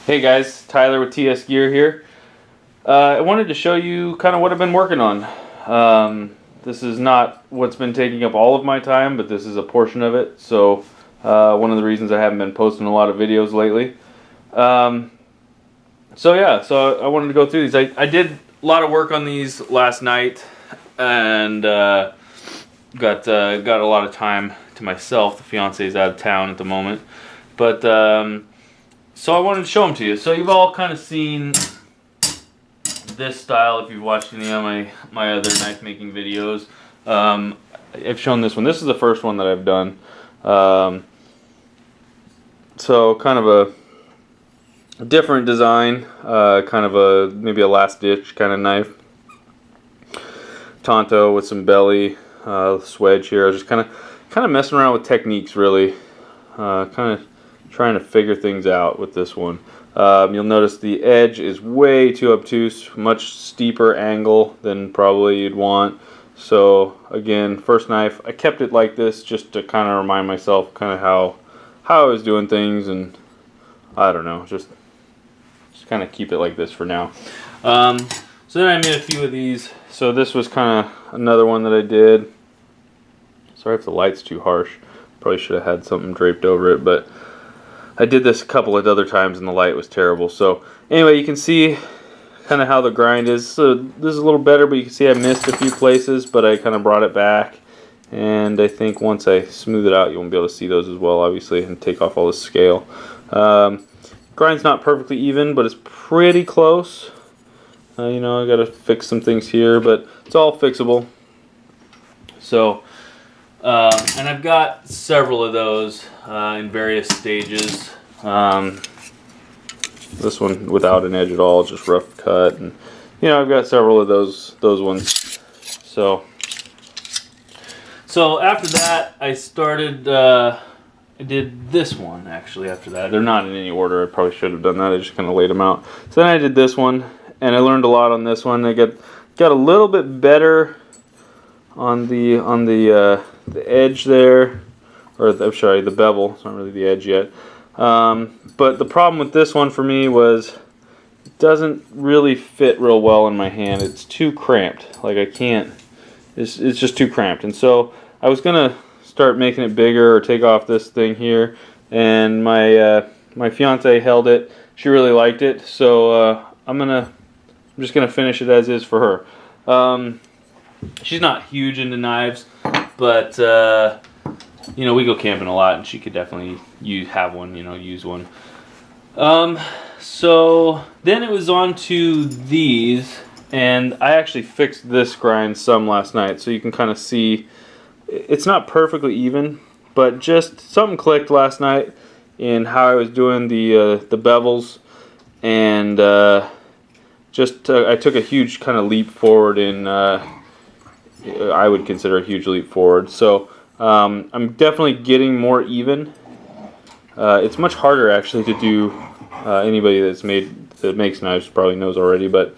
Hey guys, Tyler with TS Gear here. I wanted to show you kind of what I've been working on. This is not what's been taking up all of my time, but this is a portion of it. So one of the reasons I haven't been posting a lot of videos lately. So I wanted to go through these. I did a lot of work on these last night, and got a lot of time to myself. The fiance is out of town at the moment, but so I wanted to show them to you. So you've all kind of seen this style if you've watched any of my other knife making videos. I've shown this one. This is the first one that I've done. So kind of a different design, kind of maybe a last ditch kind of knife. Tonto with some belly, swedge here. I was just kind of messing around with techniques, really. Kind of trying to figure things out with this one. You'll notice the edge is way too obtuse, much steeper angle than probably you'd want. So again, first knife, I kept it like this just to kind of remind myself kind of how I was doing things, and I don't know, just kind of keep it like this for now. So then I made a few of these. So this was kind of another one that I did. Sorry if the light's too harsh. Probably should have had something draped over it, but I did this a couple of other times and the light was terrible. So anyway, you can see kind of how the grind is. So this is a little better, but you can see I missed a few places, but I kind of brought it back. And I think once I smooth it out, you won't be able to see those as well, obviously, and take off all the scale. Grind's not perfectly even, but it's pretty close. You know, I got to fix some things here, but it's all fixable. So, and I've got several of those in various stages. This one without an edge at all, just rough cut, and you know, I've got several of those ones. So after that, I started. I did this one actually. After that, they're not in any order. I probably should have done that. I just kind of laid them out. So then I did this one, and I learned a lot on this one. I got a little bit better on the edge there, or I'm sorry, the bevel. It's not really the edge yet. But the problem with this one for me was it doesn't really fit real well in my hand. It's too cramped. Like I can't. It's just too cramped. And so I was gonna start making it bigger or take off this thing here. And my fiance held it. She really liked it. So I'm just gonna finish it as is for her. She's not huge into knives, but you know, we go camping a lot, and she could definitely have one, you know, use one. So then it was on to these, and I actually fixed this grind some last night, so you can kind of see it's not perfectly even, but just something clicked last night in how I was doing the bevels, and I took a huge kind of leap forward in I would consider a huge leap forward. So I'm definitely getting more even. It's much harder actually to do. Anybody that makes knives probably knows already, but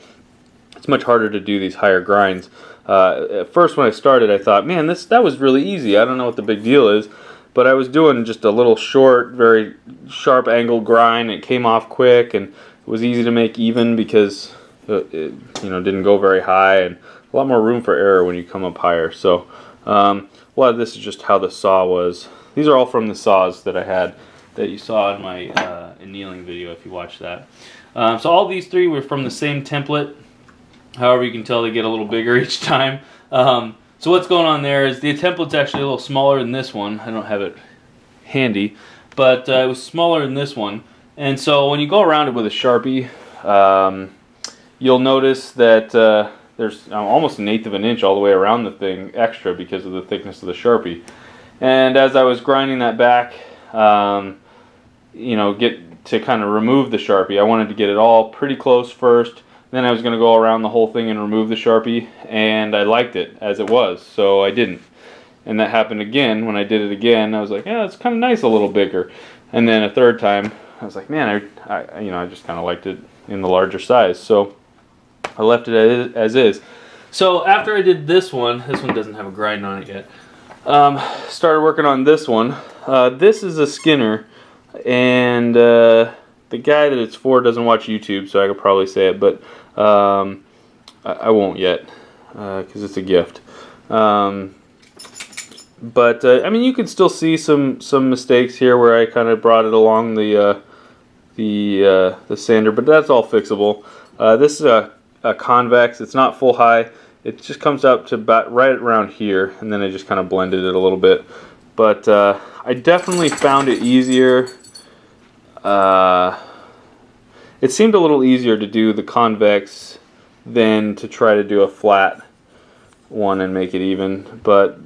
it's much harder to do these higher grinds. At first, when I started, I thought, man, that was really easy. I don't know what the big deal is, but I was doing just a little short, very sharp angle grind. It came off quick, and it was easy to make even because it didn't go very high, and a lot more room for error when you come up higher. So a lot of this is just how the saw was. These are all from the saws that I had that you saw in my annealing video if you watched that. So all these three were from the same template. However, you can tell they get a little bigger each time. So what's going on there is the template's actually a little smaller than this one. I don't have it handy, but it was smaller than this one. And so when you go around it with a Sharpie, you'll notice that there's almost 1/8 of an inch all the way around the thing extra because of the thickness of the Sharpie. And as I was grinding that back, get to kind of remove the Sharpie, I wanted to get it all pretty close first. Then I was going to go around the whole thing and remove the Sharpie, and I liked it as it was, so I didn't. And that happened again. When I did it again, I was like, yeah, it's kind of nice a little bigger. And then a third time, I was like, man, I just kind of liked it in the larger size. So I left it as is. So after I did this one doesn't have a grind on it yet. Started working on this one. This is a Skinner, and the guy that it's for doesn't watch YouTube, so I could probably say it, but I won't yet because it's a gift. But I mean, you can still see some mistakes here where I kind of brought it along the sander, but that's all fixable. This is a Convex. It's not full high. It just comes up to about right around here, and then I just kind of blended it a little bit. But I definitely found it easier. It seemed a little easier to do the Convex than to try to do a flat one and make it even. But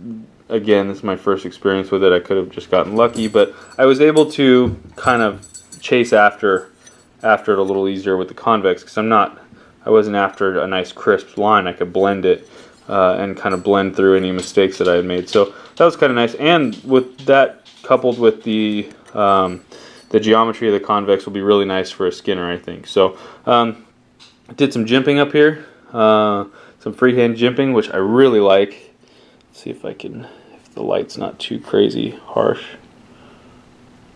again, this is my first experience with it. I could have just gotten lucky, but I was able to kind of chase after it a little easier with the Convex because I wasn't after a nice crisp line. I could blend it and kind of blend through any mistakes that I had made. So that was kind of nice. And with that coupled with the geometry of the Convex will be really nice for a Skinner, I think. So I did some jimping up here, some freehand jimping, which I really like. Let's see if the light's not too crazy harsh.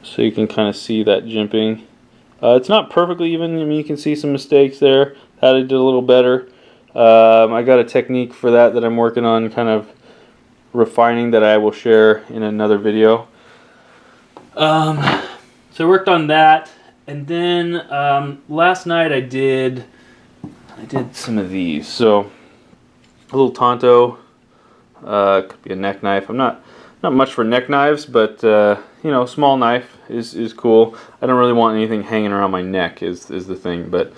So you can kind of see that jimping. It's not perfectly even. I mean, you can see some mistakes there. That I did a little better. I got a technique for that I'm working on kind of refining that I will share in another video. So I worked on that, and then last night I did some of these. So a little Tonto, could be a neck knife. I'm not much for neck knives, but you know, small knife is cool. I don't really want anything hanging around my neck is the thing. But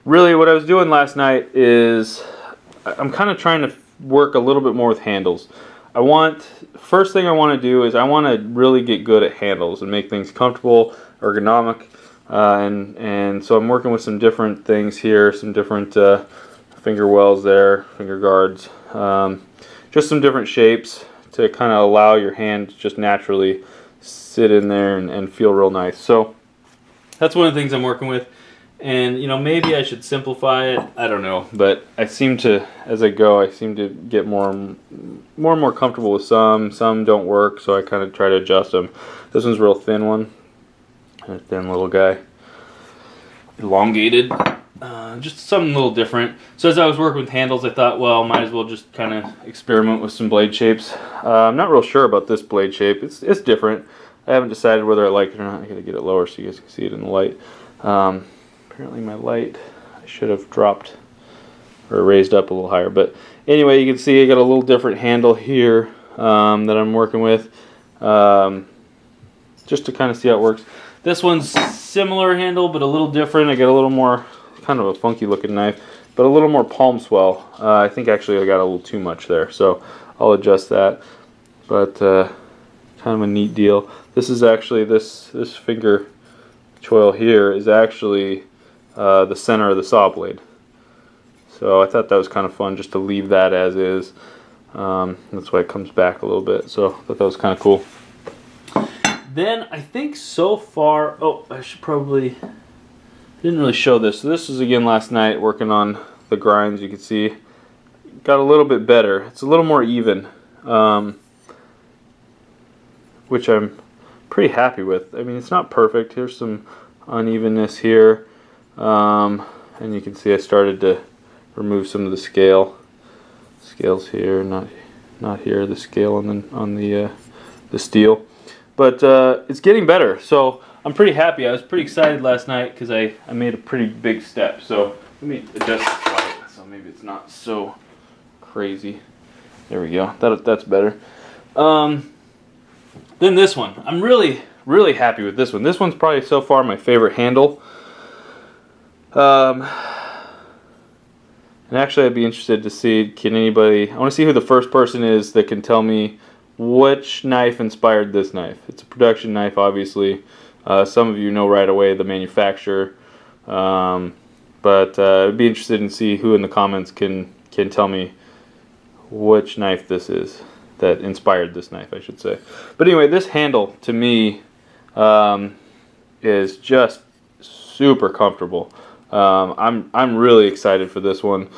really, what I was doing last night is I'm kind of trying to work a little bit more with handles. First thing I want to do is I want to really get good at handles and make things comfortable, ergonomic, and so I'm working with some different things here, some different finger wells there, finger guards, just some different shapes to kind of allow your hand to just naturally sit in there and feel real nice. So that's one of the things I'm working with. And you know, maybe I should simplify it. I don't know, but I seem to, as I go, I seem to get more and more comfortable with some. Some don't work, so I kind of try to adjust them. This one's a real thin one, a thin little guy, elongated, just something a little different. So as I was working with handles, I thought, well, might as well just kind of experiment with some blade shapes. I'm not real sure about this blade shape. It's different. I haven't decided whether I like it or not. I gotta get it lower so you guys can see it in the light. Apparently my light, I should have dropped or raised up a little higher. But anyway, you can see I got a little different handle here that I'm working with, just to kind of see how it works. This one's similar handle, but a little different. I got a little more, kind of a funky looking knife, but a little more palm swell. I think actually I got a little too much there, so I'll adjust that. But kind of a neat deal. This is actually, this finger choil here is actually the center of the saw blade. So I thought that was kind of fun just to leave that as is. That's why it comes back a little bit. So I thought that was kind of cool. Then I think so far, oh, I should probably, didn't really show this. So this was again last night working on the grinds. You can see got a little bit better. It's a little more even, which I'm pretty happy with. I mean, it's not perfect. Here's some unevenness here. And you can see I started to remove some of the scales here, not here, the scale on the steel, but it's getting better. So I'm pretty happy. I was pretty excited last night because I made a pretty big step. So let me adjust the light so maybe it's not so crazy. There we go. That's better. Then this one, I'm really happy with this one. This one's probably so far my favorite handle. And actually I'd be interested to see, I want to see who the first person is that can tell me which knife inspired this knife. It's a production knife, obviously. Some of you know right away the manufacturer. But I'd be interested in see who in the comments can tell me which knife this is that inspired this knife, I should say. But anyway, this handle to me is just super comfortable. I'm really excited for this one.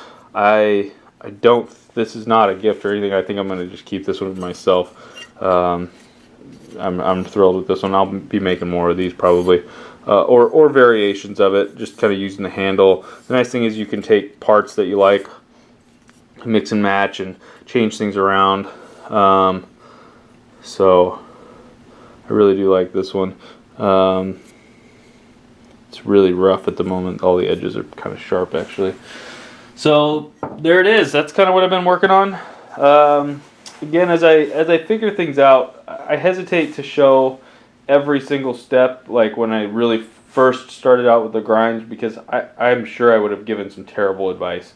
This is not a gift or anything. I think I'm going to just keep this one for myself. I'm thrilled with this one. I'll be making more of these probably. or variations of it, just kind of using the handle. The nice thing is you can take parts that you like, mix and match, and change things around. So I really do like this one. It's really rough at the moment. All the edges are kind of sharp, actually. So there it is. That's kind of what I've been working on. Again, as I figure things out, I hesitate to show every single step, like when I really first started out with the grinds, because I'm sure I would have given some terrible advice,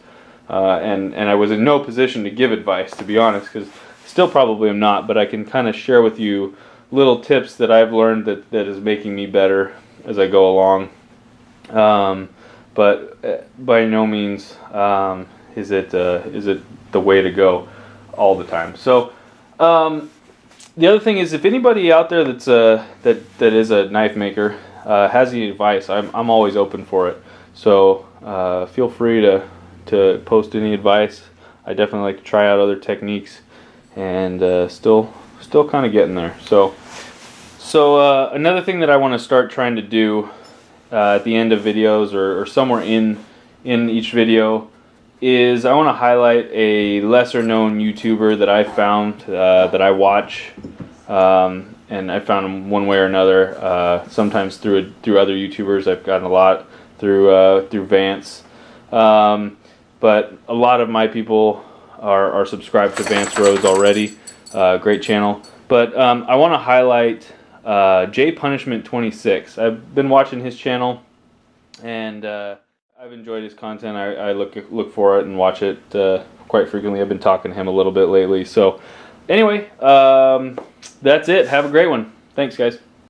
and I was in no position to give advice, to be honest, because still probably am not, but I can kind of share with you little tips that I've learned that is making me better as I go along. But by no means is it the way to go all the time. So the other thing is, if anybody out there that's that is a knife maker has any advice, I'm always open for it. So feel free to post any advice. I definitely like to try out other techniques, and still kind of getting there. So another thing that I want to start trying to do at the end of videos, or somewhere in each video, is I want to highlight a lesser known YouTuber that I found, that I watch, and I found him one way or another. Sometimes through other YouTubers. I've gotten a lot through Vance, but a lot of my people are subscribed to Vance Rhodes already. Great channel. But I want to highlight J Punishment 26. I've been watching his channel, and I've enjoyed his content. I look for it and watch it quite frequently. I've been talking to him a little bit lately. So anyway, that's it. Have a great one. Thanks, guys.